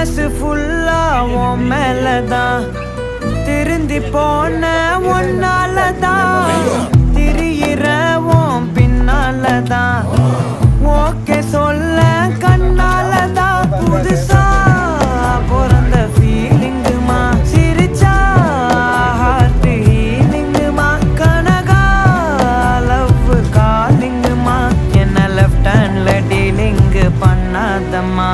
மனசு ஃபுல்லா உன் மேலதான் திருந்தி போன ஒன்னாலதான் திரியிற உன் பின்னாலதான் ஓகே சொல்ல கண்ணாலதான் புதுசா பிறந்த ஃபீலிங்குமா சிரிச்சா ஹார்ட் ஹீலிங்குமா கனகா லவ் காலிங்குமா என்ன லெஃப்ட் ஹேண்ட்ல டீலிங் பண்ணாதம்மா